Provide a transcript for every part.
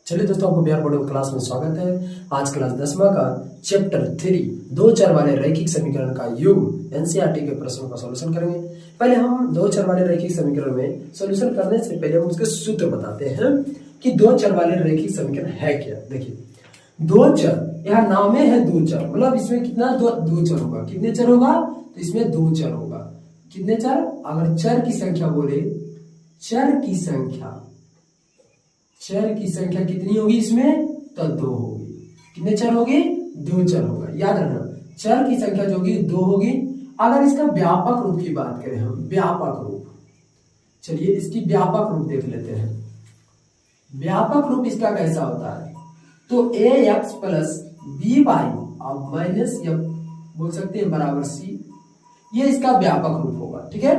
चलिए दोस्तों, आपको बिहार बोर्ड क्लास में स्वागत है। आज क्लास 10वां का चैप्टर 3 दो चर वाले रैखिक समीकरण का योग एनसीईआरटी के प्रश्नों का सॉल्यूशन करेंगे। पहले हम दो चर वाले रैखिक समीकरण में सॉल्यूशन करने से पहले हम उसके सूत्र बताते हैं कि दो चर वाले रैखिक समीकरण है क्या। देखिए, दो चर, यहाँ नाम में है दो चर, मतलब इसमें कितना दो चर होगा। कितने चर होगा? तो इसमें दो चर होगा। कितने चर? अगर चर की संख्या बोले, चर की संख्या कितनी होगी इसमें? तो दो होगी। कितने चर होगी? दो चर होगा। याद रखना, चर की संख्या जो होगी दो होगी। अगर इसका व्यापक रूप की बात करें हम, व्यापक रूप, चलिए इसकी व्यापक रूप देख लेते हैं। व्यापक रूप इसका कैसा होता है? तो ए एक्स प्लस बी वाई अब माइनस या बोल सकते हैं बराबर सी, ये इसका व्यापक रूप होगा। ठीक है,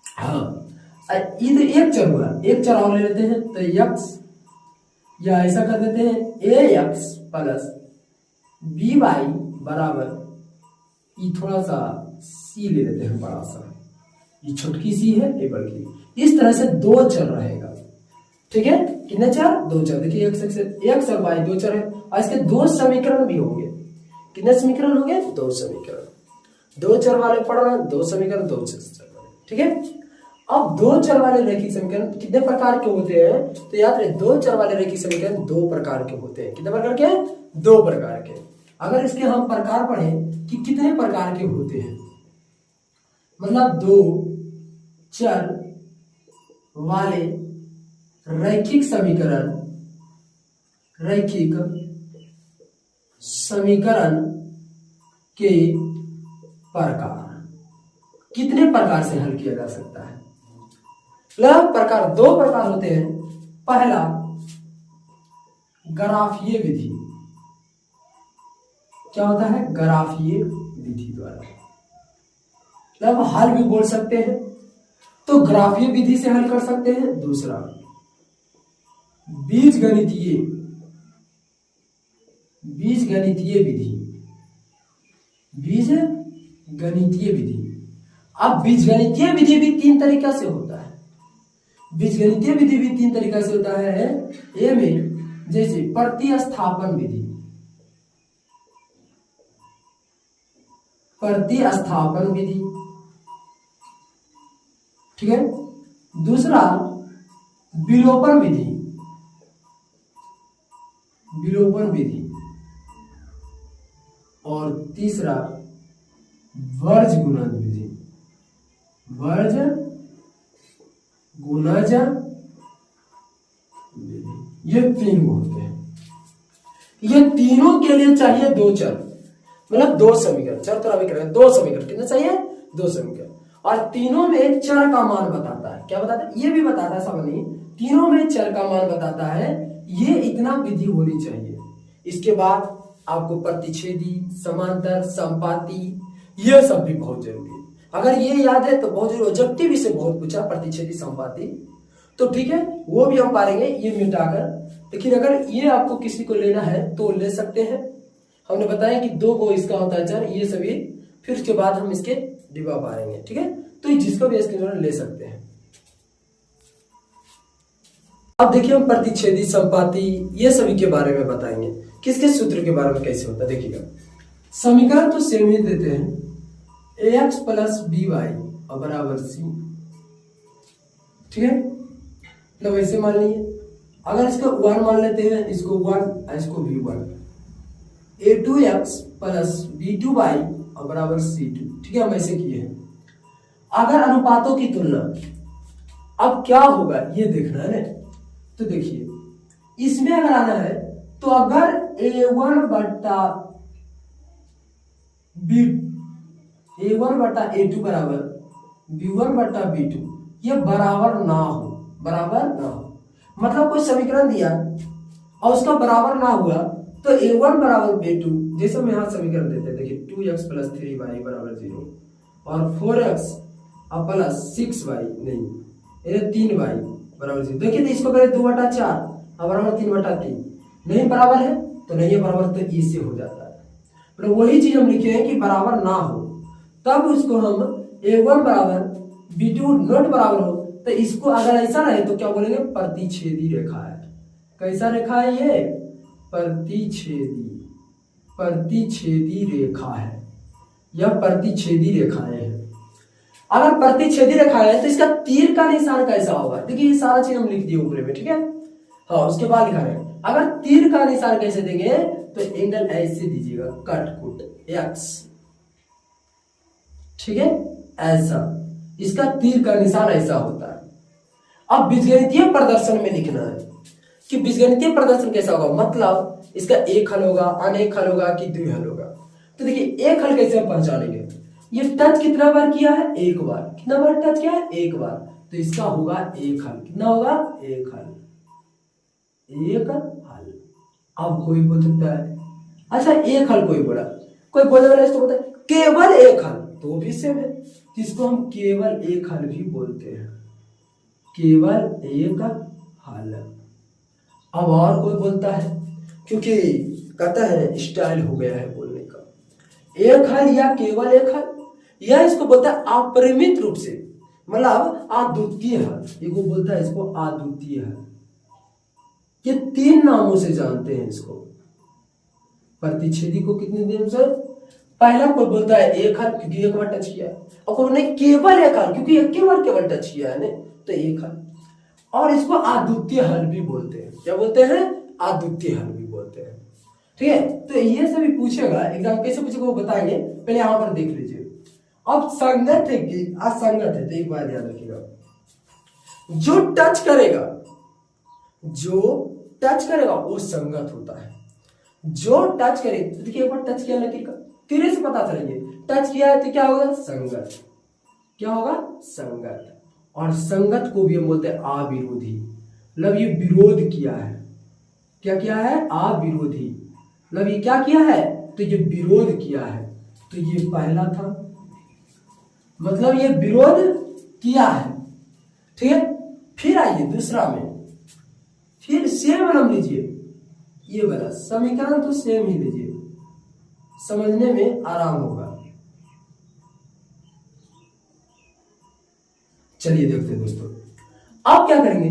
हाँ। इधर एक चर हुआ, एक चर और ले लेते हैं तो एक्स, या ऐसा कर देते हैं ए एक्स प्लस बी वाई बराबर, ये थोड़ा सा सी ले लेते हैं, बड़ा सा, ये छोटकी सी है, ये बड़ी। इस तरह से दो चर रहेगा। ठीक है, कितने चर? दो चर। देखिए एक्स और वाई दो चर है, और इसके दो समीकरण भी होंगे। कितने समीकरण होंगे? दो समीकरण। दो चर वाले पढ़ना, दो समीकरण, दो चर वाले। ठीक है, अब दो चर वाले रैखिक समीकरण कितने प्रकार के होते हैं? तो याद रहे, दो चर वाले रैखिक समीकरण दो प्रकार के होते हैं। कितने प्रकार के? दो प्रकार के। अगर इसके हम प्रकार पढ़ें कि कितने प्रकार के होते हैं, मतलब दो चर वाले रैखिक समीकरण के प्रकार कितने प्रकार से हल किया जा सकता है? प्रकार दो प्रकार होते हैं। पहला, ग्राफीय विधि। क्या होता है? ग्राफीय विधि द्वारा, मतलब हल भी बोल सकते हैं, तो ग्राफीय विधि से हल कर सकते हैं। दूसरा, बीजगणितीय विधि। अब बीजगणितीय विधि भी तीन तरीका से होता है। बीजगणितीय विधि भी तीन तरीका से होता है। ए में जैसे प्रतिस्थापन विधि, ठीक है। दूसरा, विलोपन विधि, और तीसरा, वर्ज गुणज विधि। ये तीन होते हैं। ये तीनों के लिए चाहिए दो चर, मतलब दो समीकरण। चर तो अभी करेंगे, दो समीकरण। कितने चाहिए? दो समीकरण। और तीनों में चर का मान बताता है। क्या बताता है? ये भी बताता है, सब नहीं, तीनों में चर का मान बताता है। ये इतना विधि होनी चाहिए। इसके बाद आपको प्रतिच्छेदी, समांतर, संपाती, ये सब भी बहुत जरूरी है। अगर ये याद है तो बहुत जरूरी। ऑब्जेक्टिव इससे बहुत पूछा, प्रतिच्छेदी, संपाती, तो ठीक है, वो भी हम पाएंगे ये मिटाकर। लेकिन अगर ये आपको किसी को लेना है तो ले सकते हैं। हमने बताया कि दो को इसका होता है चर, ये सभी, फिर उसके बाद हम इसके डिब्बा पाएंगे। ठीक है, तो जिसको भी इसके ले सकते हैं। अब देखिए, हम प्रतिच्छेदी, संपाती, ये सभी के बारे में बताएंगे। किसके सूत्र के बारे में कैसे होता है देखिएगा। समीकरण तो सेम ही देते हैं, ए एक्स प्लस बी वाई और बराबर सी। ठीक है, मतलब ऐसे मान लीजिए। अगर इसको 1 मान लेते हैं, इसको 1, इसको भी 1, A two X plus B two Y और बराबर सी टू। ठीक है, हम ऐसे किए हैं। अगर अनुपातों की तुलना, अब क्या होगा ये देखना है ना। तो देखिए, इसमें अगर आना है तो अगर A1 बटा A2 बराबर B1 बटा B2 ये बराबर ना हो, मतलब कोई समीकरण दिया और उसका बराबर ना हुआ तो A1 बराबर B2, जैसे हम यहाँ समीकरण देते हैं। देखिए, 2x प्लस 3y बराबर 0 और 4x प्लस 6y, नहीं, 3y बराबर 0। देखिए, तो इसको करें 2 बटा 4 बराबर 3 बटा 3, नहीं बराबर है तो नहीं है बराबर, तो ई से हो जाता है। मतलब वही चीज हम लिखे हैं कि बराबर ना हो, तब उसको हम A1 बराबर B2 नॉट बराबर हो, तो इसको अगर ऐसा रहे तो क्या बोलेंगे? प्रतिच्छेदी रेखा है। कैसा रेखा है ये? प्रतिच्छेदी, प्रतिच्छेदी रेखा है। यह प्रतिच्छेदी रेखाएं हैं। अगर प्रतिच्छेदी रेखा है तो इसका तीर का निशान कैसा होगा? देखिए ये सारा चीज हम लिख दिए ऊपर में, ठीक है। हाँ, उसके बाद लिखा है अगर तीर का निशान कैसे देंगे तो एंगल ऐसे दीजिएगा, कट कुट एक्स, ठीक है, ऐसा। इसका तीर का निशान ऐसा होता है। अब बीजगणितीय प्रदर्शन में लिखना है कि बीजगणितीय प्रदर्शन कैसा होगा, मतलब इसका एक हल होगा, अनेक हल होगा कि द्वि हल होगा। तो देखिए एक हल कैसे हम पहचानेंगे? ये टच कितना बार किया है? एक बार। कितना बार टच किया है? एक बार। तो इसका होगा एक हल। कितना होगा? एक हल, एक हल। अब कोई बोल सकता है अच्छा एक हल, कोई बोला, कोई बोलने वाला इसको बोलता है केवल एक हल, तो भी सेम है, जिसको हम केवल एक हल भी बोलते हैं, केवल एक हल। अब और कोई बोलता है, क्योंकि कहता है स्टाइल हो गया है बोलने का, एक हल या केवल एक हल, या इसको बोलता है अपरिमित रूप से, मतलब अद्वितीय हल। ये बोलता है इसको अद्वितीय हल। ये तीन नामों से जानते हैं इसको। प्रतिच्छेदी को कितने दिन से? पहला कोई बोलता है एक हल क्योंकि एक बार टच किया है, और कोई नहीं केवल एक हल क्योंकि एक बार केवल टच किया है, तो एक हल। और इसको अद्वितीय हल भी बोलते हैं। क्या बोलते हैं? अद्वितीय हल भी बोलते हैं, ठीक है। तो ये सभी पूछेगा एग्जाम, कैसे पूछेगा वो बताएंगे, पहले यहां पर देख लीजिए। अब संगत है कि असंगत है, तो एक बार याद रखिएगा, जो टच करेगा, जो टच करेगा वो संगत होता है। जो टच करे, तो देखिए एक बार टच किया लकीर का, तीर से पता चलेंगे टच किया है तो क्या होगा? संगत। क्या होगा? संगत। और संगत को भी हम बोलते हैं अविरोधी, मतलब ये विरोध किया है। क्या किया है? अविरोधी, मतलब ये क्या किया है? तो ये विरोध किया है। तो ये पहला था, मतलब ये विरोध किया है, ठीक है। फिर आइए दूसरा में, फिर सेम नाम लीजिए, ये वाला समीकरण तो सेम ही लीजिए, समझने में आराम होगा। चलिए देखते हैं दोस्तों, अब क्या करेंगे?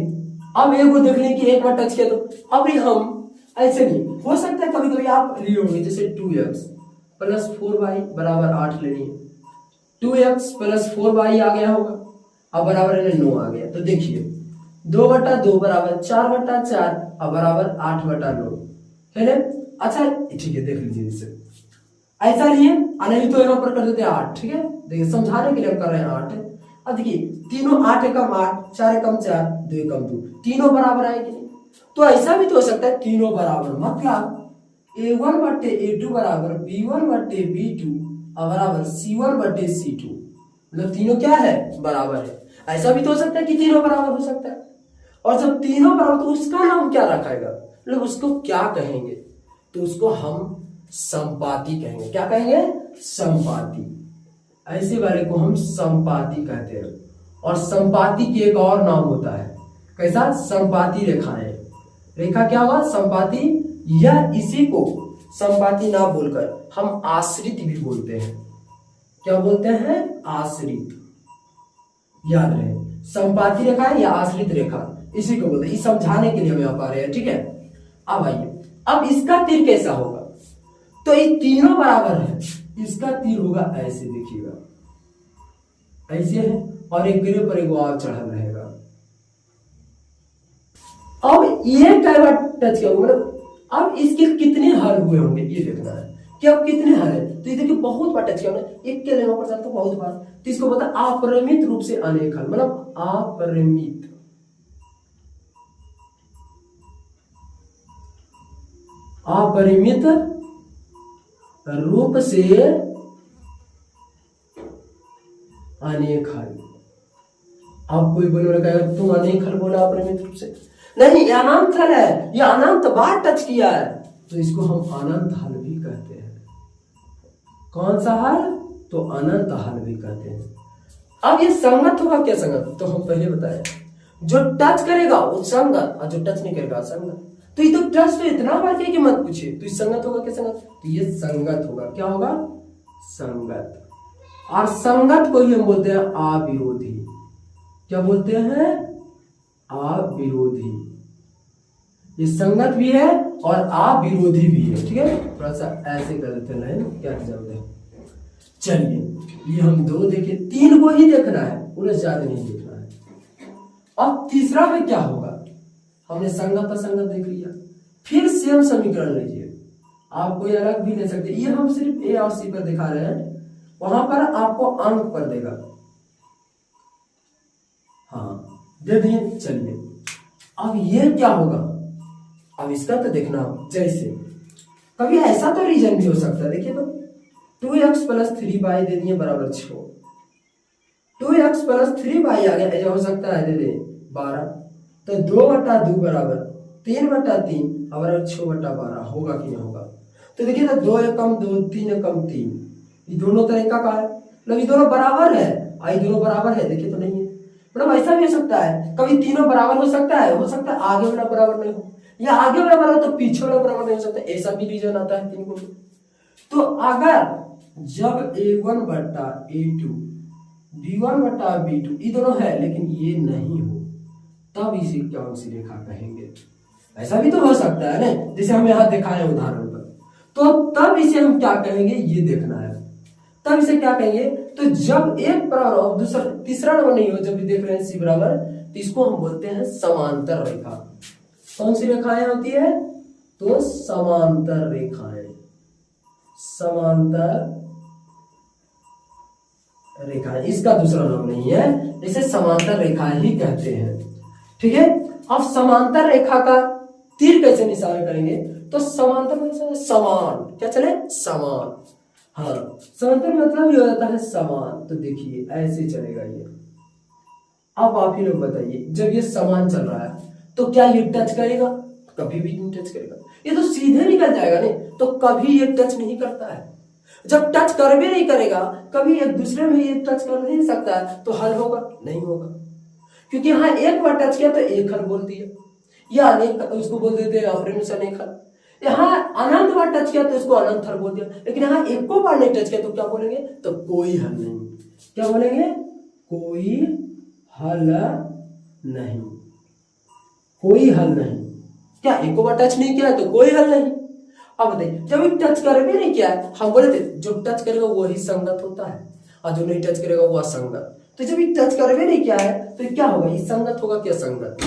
अब एक को देख लें कि एक बार टच किया, तो अब हम ऐसे नहीं, हो सकता है कभी कभी आप लिए होंगे, जैसे 2x प्लस 4y बराबर 8 लेनी है, 2x प्लस 4y आ गया होगा, अब बराबर 9 आ गया। तो देखिए 2/2 बराबर 4/4 और बराबर 8/9 है ना। अच्छा ठीक है, देख लीजिए इसे ऐसा लिए, नहीं तो यहाँ पर कर देते हैं 8, ठीक है। देखिए समझाने के लिए हम कर रहे हैं 8। अब देखिए तीनों 8 एकम 8, 4 एकम 4, 2 एकम 2, तीनों बराबर आए कि नहीं? तो ऐसा भी तो हो सकता है तीनों बराबर, मतलब A1/A2 बराबर B1/B2 और बराबर C1/C2, मतलब तीनों क्या है? बराबर है। ऐसा भी तो हो सकता है कि तीनों बराबर हो सकता है। और जब तीनों बराबर, तो उसका नाम क्या रखाएगा, मतलब उसको क्या कहेंगे? तो उसको हम संपाती कहेंगे। क्या कहेंगे? संपाती। ऐसे वाले को हम संपाती कहते हैं। और संपाती की एक और नाम होता है, कैसा? संपाती रेखाएं। रेखा क्या हुआ? संपाती। या इसी को संपाती ना बोलकर हम आश्रित भी बोलते हैं। क्या बोलते हैं? आश्रित। याद रहे, संपाती रेखा है या आश्रित रेखा, इसी को बोलते हैं। इस समझाने के लिए हम यहाँ पा रहे हैं, ठीक है। अब आइए, अब इसका तीर कैसा होगा? तो ये तीनों बराबर है, इसका तीर होगा ऐसे, देखिएगा ऐसे है, और एक गिरे पर एक और चढ़ा रहेगा। अब ये कई बार टच किया, मतलब अब इसके कितने हल हुए होंगे ये देखना है कि अब कितने हल है। तो ये देखिए बहुत बार टच किया हमने, एक के लेना पड़ तो बहुत बार। तो इसको बोलता है अपरिमित रूप से अनेक हल, मतलब अपरिमित, अपरिमित रूप से अनेक हल। अब कोई बोले कहेगा तुम अनेक हल बोला अपरिमित रूप से, नहीं ये अनंत हल है, ये अनंत बार टच किया है, तो इसको हम अनंत हल भी कहते हैं। कौन सा हल? तो अनंत हल भी कहते हैं। अब ये संगत होगा क्या संगत? तो हम पहले बताए, जो टच करेगा वो संगत, और जो टच नहीं करेगा संगत। तो ये तो टच तो इतना बार किया कि मत पूछिए, तो ये संगत होगा क्या संगत? तो ये संगत होगा। क्या होगा? संगत। और संगत को ही हम बोलते हैं अविरोधी। क्या बोलते हैं? अविरोधी। ये संगत भी है और अविरोधी भी है। ठीक है, थोड़ा सा ऐसे कर देते हैं, क्या जरूरत है। चलिए ये हम 2 देखे, 3 को ही देखना है, उन्हें ज्यादा नहीं देखना है। अब तीसरा में क्या होगा, हमने संगत असंगत देख लिया, फिर सेम समीकरण लीजिए, आप कोई अलग भी ले सकते हैं। ये हम सिर्फ ए और सी पर दिखा रहे हैं, वहां पर आपको अंक पर देगा। हाँ दे दिए। चलिए अब ये क्या होगा, अब इसका तो देखना, जैसे कभी ऐसा तो रीजन भी हो सकता है। देखिए तो 2x + 3y दे दिए बराबर 6, 2x + 3y आ गया, ऐसा हो सकता है, दे दे 12, तो 2/2 बराबर 3/3 बराबर 6/12 होगा कि नहीं होगा। तो देखिए तो 2 एकम 2, 3 एकम 3, ये दोनों तरीका का है, मतलब ये दोनों बराबर है, आई दोनों बराबर है। देखिए तो नहीं है, मतलब ऐसा भी हो सकता है, कभी तीनों बराबर हो सकता है आगे वाला बराबर नहीं हो, या आगे वाला बराबर तो पीछे वाला बराबर नहीं हो सकता, ऐसा भी रीजन आता है 3 को। तो अगर जब a1/a2 b1/b2 ये दोनों है लेकिन ये नहीं हो, तब इसे कौन सी रेखा कहेंगे। ऐसा भी तो हो सकता है ना, जैसे हम यहाँ दिखाए उदाहरण पर, तो तब इसे हम क्या कहेंगे ये देखना है। तब इसे क्या कहेंगे, तो जब एक बराबर और दूसरा तीसरा नंबर नहीं हो, जब भी देख रहे हैं सी बराबर, तो इसको हम बोलते हैं समांतर रेखा। कौन सी रेखाएं होती है, तो समांतर रेखाएं, समांतर रेखाएं, इसका दूसरा नाम नहीं है, इसे समांतर रेखाएं ही कहते हैं। ठीक है, अब समांतर रेखा का तीर कैसे निशान करेंगे, तो समांतर में समान, क्या चले, समान। हाँ समांतर मतलब ये हो जाता है समान, तो देखिए ऐसे चलेगा ये। अब आप ही लोग बताइए, जब ये समान चल रहा है तो क्या ये टच करेगा, कभी भी नहीं टच करेगा, ये तो सीधे निकल जाएगा नहीं, तो कभी ये टच नहीं करता है। जब टच कर भी नहीं करेगा, कभी एक दूसरे में ये टच कर नहीं सकता है, तो हल होगा नहीं होगा, क्योंकि यहाँ एक बार टच किया तो एक हल बोल दिया, या अनेक उसको बोल देते हैं ऑपरेशन अनेक हल। यहाँ अनंत बार टच किया तो इसको अनंत हल बोल दिया, लेकिन यहाँ एको बार नहीं टच किया तो क्या बोलेंगे, तो कोई हल नहीं। क्या बोलेंगे, कोई हल नहीं, कोई हल नहीं। क्या एको बार टच नहीं किया तो कोई हल नहीं। अब बताइए, जब टच कर भी नहीं किया, हम बोले थे जो टच करेगा वही संगत होता है, और जो नहीं टच करेगा वो असंगत। तो जब ये टच कर भी नहीं किया है तो क्या होगा, ये संगत होगा कि असंगत,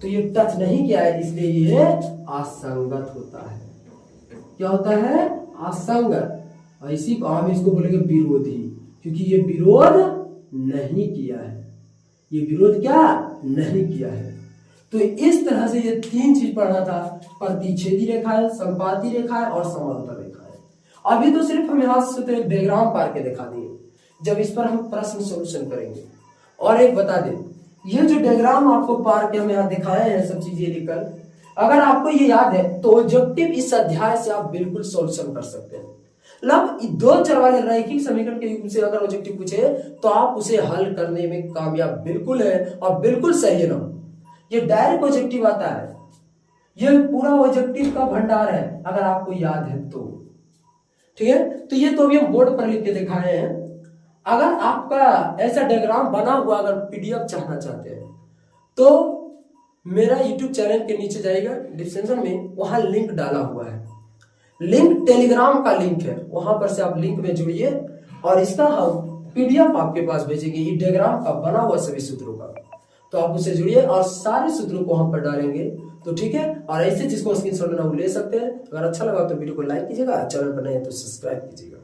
तो ये टच नहीं किया है इसलिए ये असंगत होता है। क्या होता है, असंगत। और इसी को हम इसको बोलेंगे विरोधी, क्योंकि ये विरोध नहीं किया है, ये विरोध क्या नहीं किया है। तो इस तरह से ये 3 चीज पढ़ना था, प्रतिच्छेदी रेखाएं, संपाती रेखाएं और समांतर रेखाएं। अभी तो सिर्फ हम यहाँ से तो डायग्राम पार के दिखा दिए, जब इस पर हम प्रश्न सॉल्यूशन करेंगे। और एक बता दें, ये जो डायग्राम आपको पार के हम यहाँ दिखाए हैं सब चीजें लिखकर, अगर आपको ये याद है तो ऑब्जेक्टिव इस अध्याय से आप बिल्कुल सॉल्यूशन कर सकते हैं। मतलब 2 चर वाले रैखिक समीकरण के युग से अगर ऑब्जेक्टिव पूछे तो आप उसे हल करने में कामयाब बिल्कुल है, और बिल्कुल सही है ना। ये डायरेक्ट ऑब्जेक्टिव आता है, ये पूरा ऑब्जेक्टिव का भंडार है अगर आपको याद है तो। ठीक है, तो ये तो अभी हम बोर्ड पर लिख के दिखाए हैं। अगर आपका ऐसा डायग्राम बना हुआ अगर पीडीएफ चाहना चाहते हैं तो मेरा यूट्यूब चैनल के नीचे जाइएगा, डिस्क्रिप्शन में वहां लिंक डाला हुआ है, लिंक टेलीग्राम का लिंक है, वहां पर से आप लिंक में जुड़िए और इसका हम पीडीएफ आपके पास भेजेंगे, ये डायग्राम का बना हुआ सभी सूत्रों का। तो आप उससे जुड़िए और सारे सूत्रों को वहां पर डालेंगे तो ठीक है। और ऐसे जिसको स्क्रीनशॉट लेना वो ले सकते हैं। अगर अच्छा लगा तो वीडियो को लाइक कीजिएगा, चैनल पर नए हैं तो सब्सक्राइब कीजिएगा।